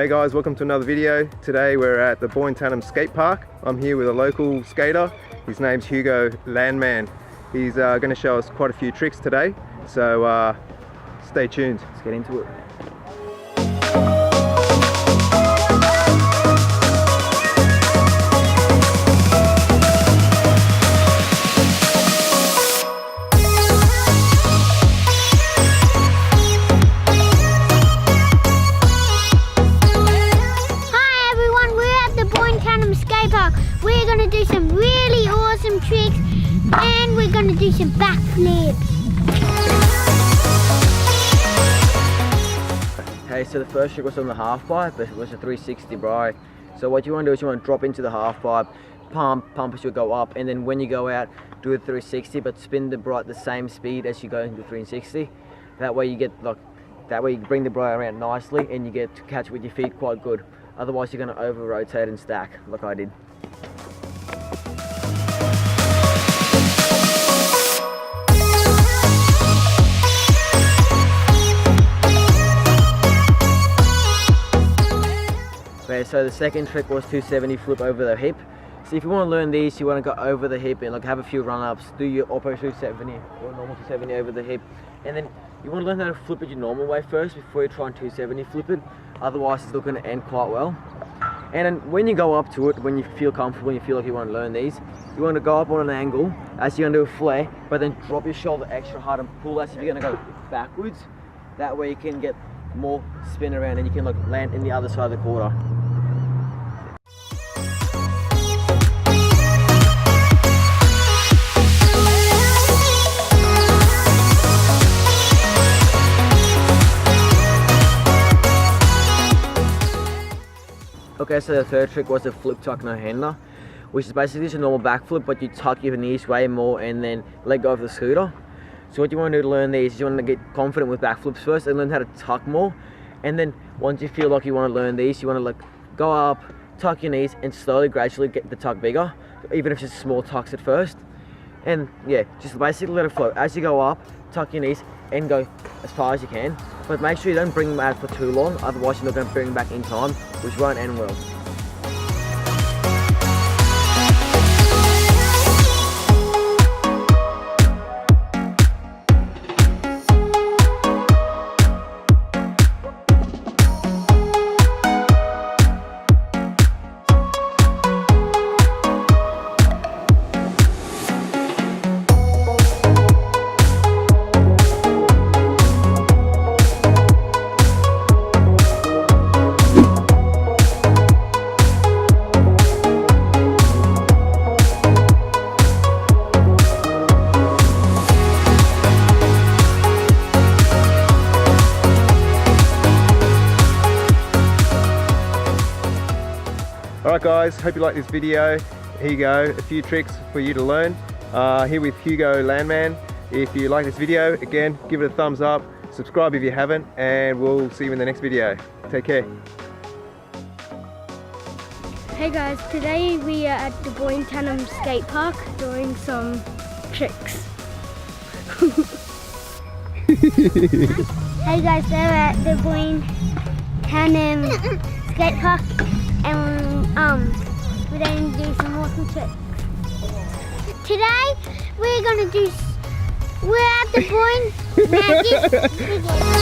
Hey guys, welcome to another video. Today we're at the Boyne Island Skatepark. I'm here with a local skater. His name's Hugo Landman. He's going to show us quite a few tricks today, so stay tuned. Let's get into it. We're going to do some really awesome tricks and we're going to do some backflips. Okay, so the first trick was on the half pipe, but it was a 360 bro. So what you want to do is you want to drop into the half pipe, pump as you go up, and then when you go out, do a 360, but spin the bro at the same speed as you go into 360. That way you get you bring the bro around nicely and you get to catch with your feet quite good. Otherwise you're going to over rotate and stack like I did. Okay, so the second trick was 270 flip over the hip. So if you want to learn these, you want to go over the hip and have a few run-ups, do your upper 270 or normal 270 over the hip, and then you want to learn how to flip it your normal way first before you try and 270 flip it. Otherwise it's not going to end quite well. And then when you go up to it, when you feel comfortable, you feel like you want to learn these, you want to go up on an angle as you're going to do a flare, but then drop your shoulder extra hard and pull as if you're going to go backwards. That way you can get more spin around and you can land in the other side of the quarter. Okay, so the third trick was a flip tuck no hander, which is basically just a normal backflip, but you tuck your knees way more and then let go of the scooter. So what you want to do to learn these is you want to get confident with backflips first and learn how to tuck more. And then once you feel like you want to learn these, you want to go up, tuck your knees, and slowly, gradually get the tuck bigger, even if it's just small tucks at first. And yeah, just basically let it flow. As you go up, tuck your knees and go as far as you can. But make sure you don't bring them out for too long, otherwise you're not going to bring them back in time, which won't end well. Alright guys, hope you like this video. Here you go, a few tricks for you to learn. Here with Hugo Landman. If you like this video, again, give it a thumbs up, subscribe if you haven't, and we'll see you in the next video. Take care. Hey guys, today we are at the Boyne Island Skatepark doing some tricks. Hey guys, we're at the Boyne Island Skatepark and we're going to do some awesome tricks. Today we're at the Boyne Magic.